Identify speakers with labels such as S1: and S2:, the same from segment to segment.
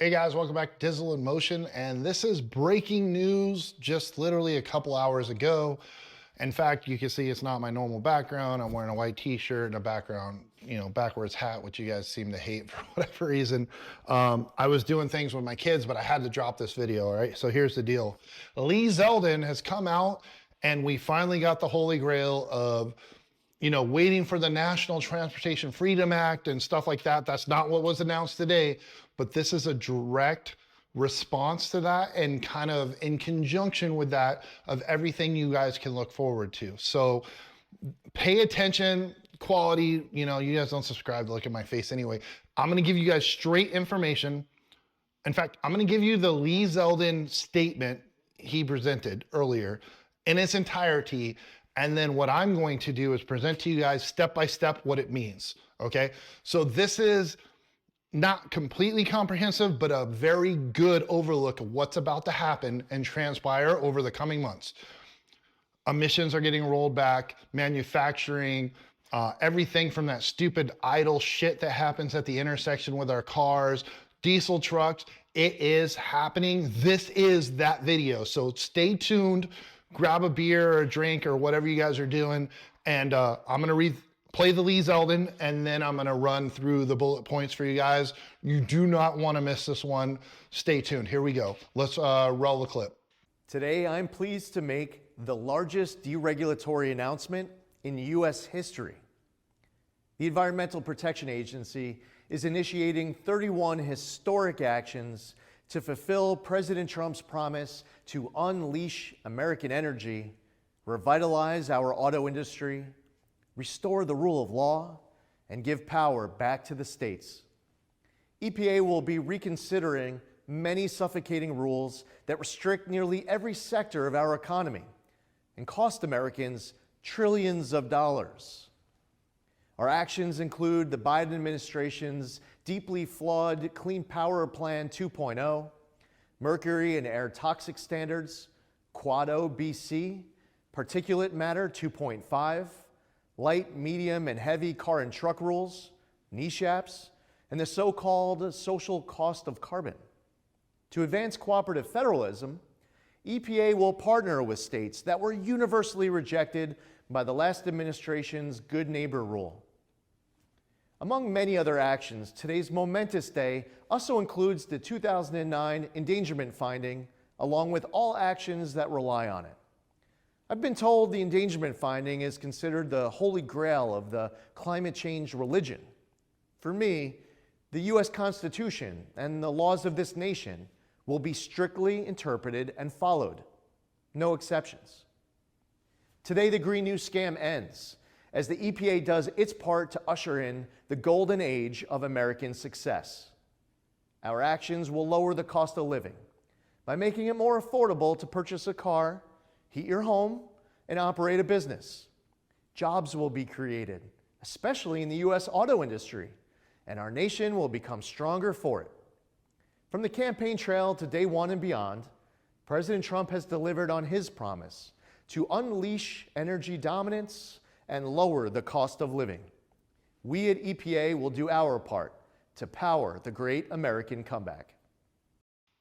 S1: Hey guys, welcome back to Dizzle in Motion, and this is breaking news just literally a couple hours ago. In fact, you can see it's not my normal background. I'm wearing a white t-shirt and a background, backwards hat, which you guys seem to hate for whatever reason. I was doing things with my kids, but I had to drop this video, all right? So here's the deal. Lee Zeldin has come out, and we finally got the holy grail of waiting for the National Transportation Freedom Act and stuff like that. That's not what was announced today, but this is a direct response to that and kind of in conjunction with that of everything you guys can look forward to. So pay attention, quality, you guys don't subscribe to look at my face anyway. I'm gonna give you guys straight information. In fact, I'm gonna give you the Lee Zeldin statement he presented earlier in its entirety. And then what I'm going to do is present to you guys step by step what it means, okay? So this is not completely comprehensive, but a very good overlook of what's about to happen and transpire over the coming months. Emissions are getting rolled back, manufacturing, everything from that stupid idle shit that happens at the intersection with our cars, diesel trucks, it is happening. This is that video, so stay tuned. Grab a beer or a drink or whatever you guys are doing, and I'm gonna play the Lee Zeldin, and then I'm gonna run through the bullet points for you guys. You do not wanna miss this one. Stay tuned, here we go. Let's roll the clip.
S2: Today, I'm pleased to make the largest deregulatory announcement in U.S. history. The Environmental Protection Agency is initiating 31 historic actions to fulfill President Trump's promise to unleash American energy, revitalize our auto industry, restore the rule of law, and give power back to the states. EPA will be reconsidering many suffocating rules that restrict nearly every sector of our economy and cost Americans trillions of dollars. Our actions include the Biden administration's deeply flawed Clean Power Plan 2.0, mercury and air toxic standards, Quad O BC, particulate matter 2.5, light, medium, and heavy car and truck rules, NESHAPs, and the so-called social cost of carbon. To advance cooperative federalism, EPA will partner with states that were universally rejected by the last administration's Good Neighbor rule. Among many other actions, today's momentous day also includes the 2009 endangerment finding, along with all actions that rely on it. I've been told the endangerment finding is considered the holy grail of the climate change religion. For me, the U.S. Constitution and the laws of this nation will be strictly interpreted and followed. No exceptions. Today, the Green News scam ends, as the EPA does its part to usher in the golden age of American success. Our actions will lower the cost of living by making it more affordable to purchase a car, heat your home, and operate a business. Jobs will be created, especially in the U.S. auto industry, and our nation will become stronger for it. From the campaign trail to day one and beyond, President Trump has delivered on his promise to unleash energy dominance and lower the cost of living. We at EPA will do our part to power the great American comeback.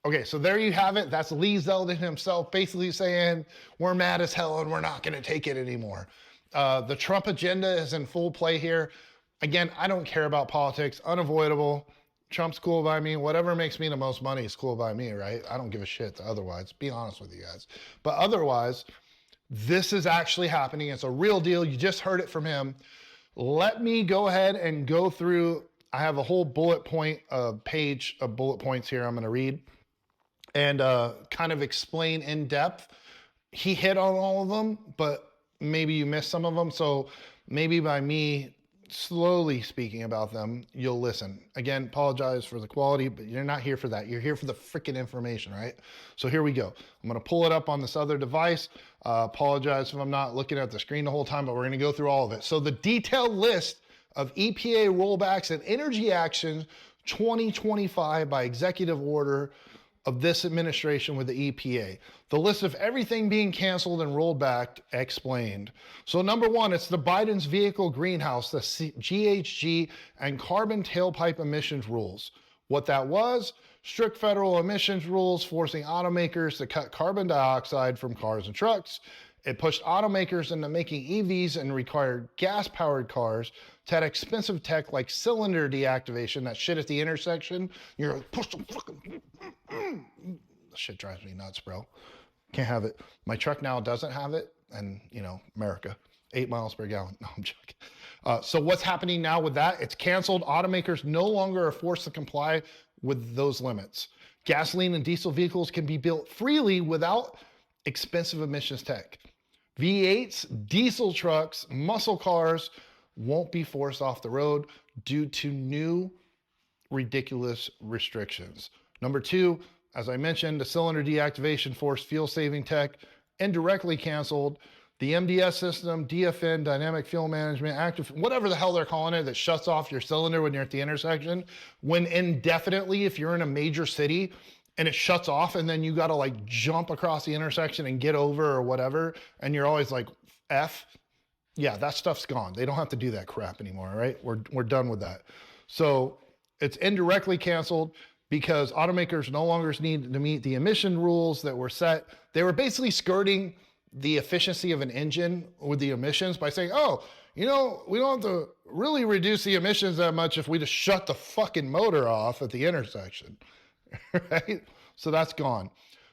S1: Okay, so there you have it. That's Lee Zeldin himself basically saying, we're mad as hell and we're not gonna take it anymore. The Trump agenda is in full play here. Again, I don't care about politics, unavoidable. Trump's cool by me. Whatever makes me the most money is cool by me, right? I don't give a shit otherwise, be honest with you guys. But otherwise, this is actually happening. It's a real deal. You just heard it from him. Let me go ahead and go through. I have a whole bullet point page of bullet points here I'm going to read and kind of explain in depth. He hit on all of them, but maybe you missed some of them. So maybe by me slowly speaking about them, you'll listen. Again, apologize for the quality, but you're not here for that. You're here for the freaking information, right? So here we go. I'm going to pull it up on this other device. Apologize if I'm not looking at the screen the whole time, but we're going to go through all of it. So the detailed list of EPA rollbacks and energy actions 2025 by executive order of this administration with the EPA. The list of everything being canceled and rolled back explained. So number one, it's the Biden's vehicle greenhouse, the GHG and carbon tailpipe emissions rules. What that was, strict federal emissions rules forcing automakers to cut carbon dioxide from cars and trucks. It pushed automakers into making EVs and required gas-powered cars to have expensive tech like cylinder deactivation, that shit at the intersection. You're like, push the fucking... That shit drives me nuts, bro. Can't have it. My truck now doesn't have it, and, you know, America. 8 miles per gallon. No, I'm joking. So what's happening now with that? It's canceled. Automakers no longer are forced to comply with those limits. Gasoline and diesel vehicles can be built freely without expensive emissions tech. V8s, diesel trucks, muscle cars won't be forced off the road due to new ridiculous restrictions. Number two, as I mentioned, the cylinder deactivation forced fuel-saving tech indirectly canceled. The MDS system, DFN, dynamic fuel management, active, whatever the hell they're calling it, that shuts off your cylinder when you're at the intersection, when indefinitely, if you're in a major city and it shuts off and then you got to like jump across the intersection and get over or whatever, and you're always like, F, yeah, that stuff's gone. They don't have to do that crap anymore, right? We're done with that. So it's indirectly canceled because automakers no longer need to meet the emission rules that were set. They were basically skirting the efficiency of an engine with the emissions by saying, oh, you know, we don't have to really reduce the emissions that much if we just shut the fucking motor off at the intersection, right? So that's gone.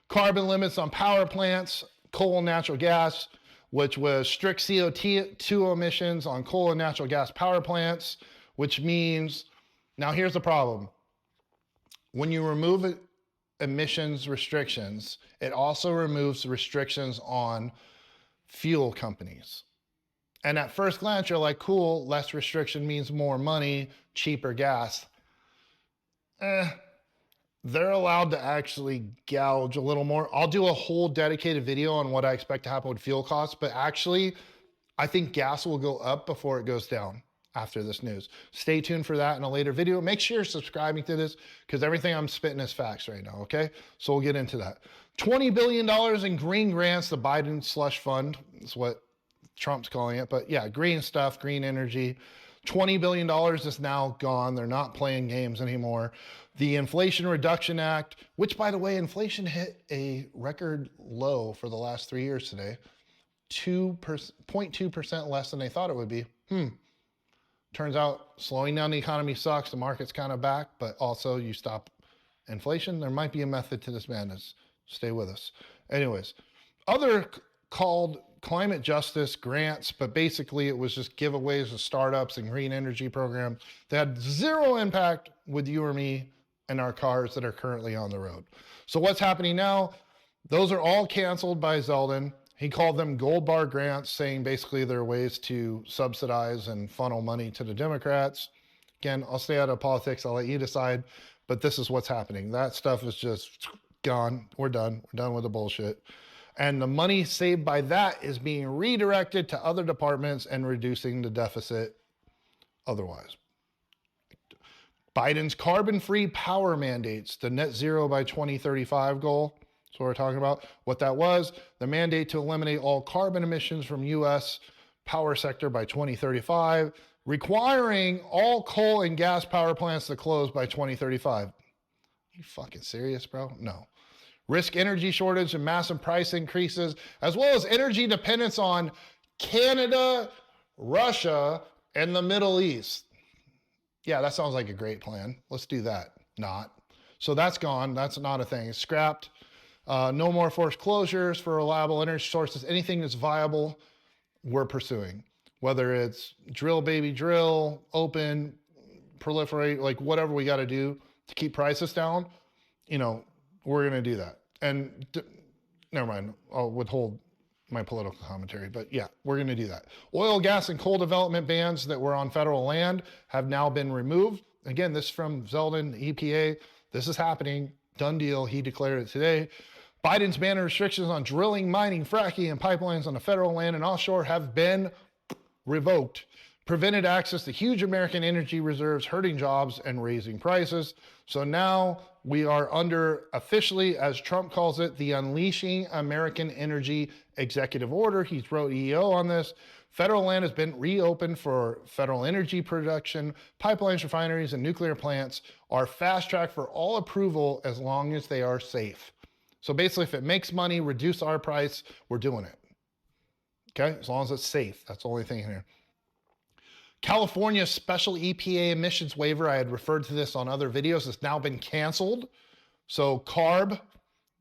S1: Carbon limits on power plants, coal and natural gas, which was strict CO2 emissions on coal and natural gas power plants, which means, now here's the problem. When you remove emissions restrictions, it also removes restrictions on fuel companies. And at first glance, you're like, cool, less restriction means more money, cheaper gas. They're allowed to actually gouge a little more. I'll do a whole dedicated video on what I expect to happen with fuel costs, but actually, I think gas will go up before it goes down after this news. Stay tuned for that in a later video. Make sure you're subscribing to this because everything I'm spitting is facts right now, okay? So we'll get into that. $20 billion in green grants, the Biden slush fund is what Trump's calling it. But yeah, green stuff, green energy. $20 billion is now gone. They're not playing games anymore. The Inflation Reduction Act, which by the way, inflation hit a record low for the last 3 years today. 0.2% less than they thought it would be. Turns out slowing down the economy sucks. The market's kind of back, but also you stop inflation. There might be a method to this madness. Stay with us. Anyways, other called climate justice grants, but basically it was just giveaways to startups and green energy programs that had zero impact with you or me and our cars that are currently on the road. So what's happening now? Those are all canceled by Zeldin. He called them gold bar grants, saying basically they're ways to subsidize and funnel money to the Democrats. Again, I'll stay out of politics. I'll let you decide. But this is what's happening. That stuff is just gone. We're done. We're done with the bullshit. And the money saved by that is being redirected to other departments and reducing the deficit otherwise. Biden's carbon-free power mandates, the net zero by 2035 goal. That's what we're talking about. What that was, the mandate to eliminate all carbon emissions from U.S. power sector by 2035, requiring all coal and gas power plants to close by 2035. You fucking serious, bro? No. Risk energy shortage and massive price increases, as well as energy dependence on Canada, Russia, and the Middle East. Yeah, that sounds like a great plan. Let's do that. Not. So that's gone. That's not a thing. It's scrapped. No more forced closures for reliable energy sources. Anything that's viable, we're pursuing. Whether it's drill, baby, drill, open, proliferate, like whatever we got to do to keep prices down, you know, we're going to do that. And never mind, I'll withhold my political commentary, but yeah, we're going to do that. Oil, gas, and coal development bans that were on federal land have now been removed. Again, this is from Zeldin, EPA. This is happening. Done deal. He declared it today. Biden's ban and restrictions on drilling, mining, fracking, and pipelines on the federal land and offshore have been revoked. Prevented access to huge American energy reserves, hurting jobs and raising prices. So now we are under, officially, as Trump calls it, the Unleashing American Energy Executive Order. He's wrote EO on this. Federal land has been reopened for federal energy production. Pipelines, refineries, and nuclear plants are fast-tracked for all approval as long as they are safe. So basically, if it makes money, reduce our price, we're doing it. Okay, as long as it's safe. That's the only thing in here. California's special EPA emissions waiver, I had referred to this on other videos, has now been canceled. So CARB,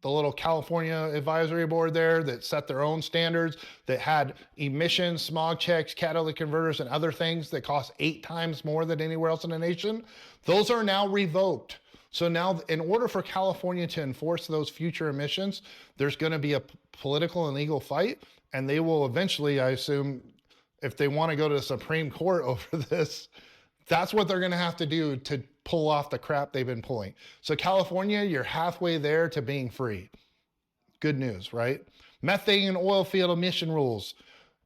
S1: the little California advisory board there that set their own standards, that had emissions, smog checks, catalytic converters, and other things that cost 8 times more than anywhere else in the nation, those are now revoked. So now, in order for California to enforce those future emissions, there's going to be a political and legal fight, and they will eventually, I assume, if they want to go to the Supreme Court over this, that's what they're going to have to do to pull off the crap they've been pulling. So California, you're halfway there to being free. Good news, right? Methane and oil field emission rules.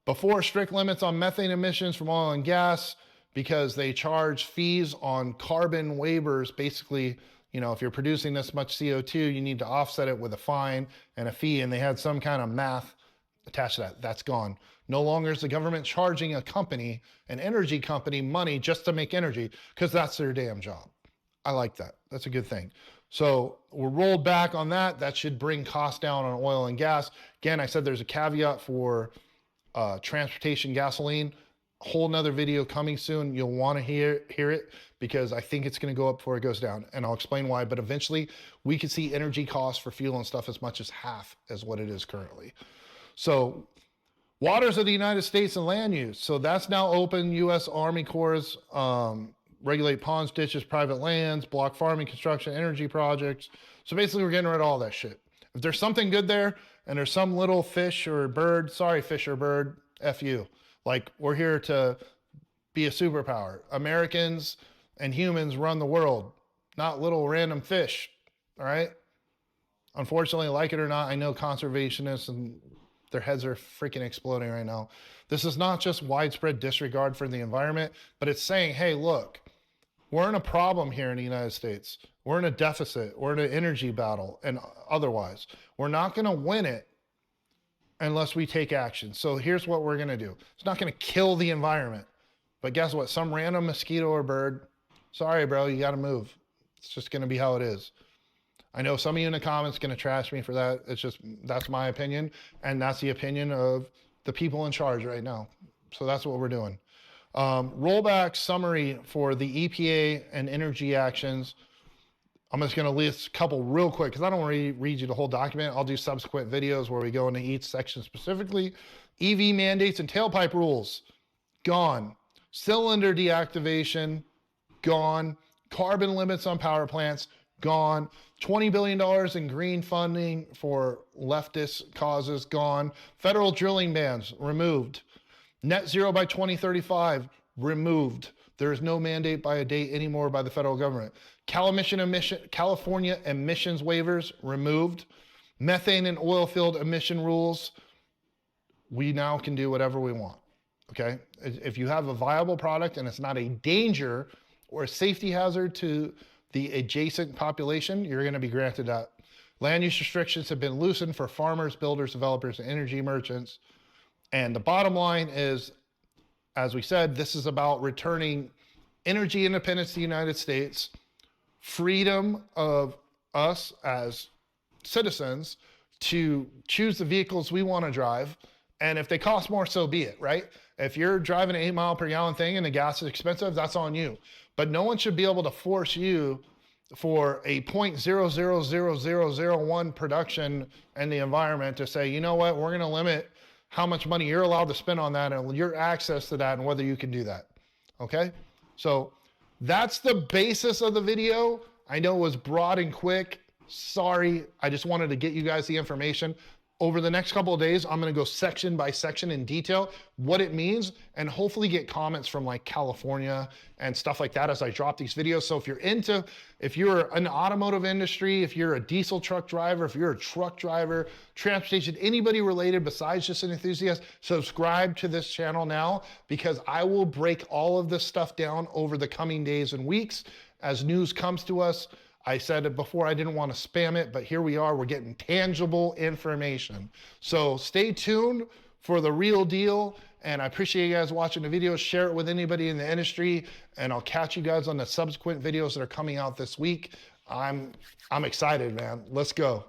S1: Before, strict limits on methane emissions from oil and gas, because they charge fees on carbon waivers. Basically, you know, if you're producing this much CO2, you need to offset it with a fine and a fee, and they had some kind of math attached to that. That's gone. No longer is the government charging a company, an energy company, money just to make energy, because that's their damn job. I like that. That's a good thing. So we're rolled back on that. That should bring costs down on oil and gas. Again, I said there's a caveat for transportation gasoline. Whole nother video coming soon. You'll want to hear it, because I think it's going to go up before it goes down, and I'll explain why. But eventually we could see energy costs for fuel and stuff as much as half as what it is currently. So waters of the United States and land use. So that's now open. U.S. Army Corps regulate ponds, ditches, private lands, block farming, construction, energy projects. So basically we're getting rid of all that shit. If there's something good there and there's some little fish or bird, sorry fish or bird, F you. Like, we're here to be a superpower. Americans and humans run the world, not little random fish, all right? Unfortunately, like it or not, I know conservationists and their heads are freaking exploding right now. This is not just widespread disregard for the environment, but it's saying, hey, look, we're in a problem here in the United States. We're in a deficit. We're in an energy battle and otherwise. We're not going to win it unless we take action. So here's what we're going to do. It's not going to kill the environment. But guess what? Some random mosquito or bird, sorry, bro, you got to move. It's just going to be how it is. I know some of you in the comments going to trash me for that. It's just, that's my opinion. And that's the opinion of the people in charge right now. So that's what we're doing. Rollback summary for the EPA and energy actions. I'm just going to list a couple real quick because I don't want to read you the whole document. I'll do subsequent videos where we go into each section specifically. EV mandates and tailpipe rules, gone. Cylinder deactivation, gone. Carbon limits on power plants, gone. $20 billion in green funding for leftist causes, gone. Federal drilling bans, removed. Net zero by 2035, removed. There is no mandate by a date anymore by the federal government. California emissions waivers, removed. Methane and oil field emission rules, we now can do whatever we want, okay? If you have a viable product and it's not a danger or a safety hazard to the adjacent population, you're going to be granted that. Land use restrictions have been loosened for farmers, builders, developers, and energy merchants. And the bottom line is, as we said, this is about returning energy independence to the United States, freedom of us as citizens to choose the vehicles we want to drive. And if they cost more, so be it, right? If you're driving an 8 mile per gallon thing and the gas is expensive, that's on you. But no one should be able to force you for a 0.000001 production in the environment to say, you know what, we're going to limit how much money you're allowed to spend on that and your access to that and whether you can do that. Okay? So that's the basis of the video. I know it was broad and quick. Sorry, I just wanted to get you guys the information. Over the next couple of days, I'm going to go section by section in detail what it means and hopefully get comments from like California and stuff like that as I drop these videos. So if you're in the automotive industry, if you're a diesel truck driver, if you're a truck driver, transportation, anybody related besides just an enthusiast, subscribe to this channel now because I will break all of this stuff down over the coming days and weeks as news comes to us. I said it before, I didn't want to spam it, but here we are, we're getting tangible information. So stay tuned for the real deal. And I appreciate you guys watching the video. Share it with anybody in the industry, and I'll catch you guys on the subsequent videos that are coming out this week. I'm excited, man. Let's go.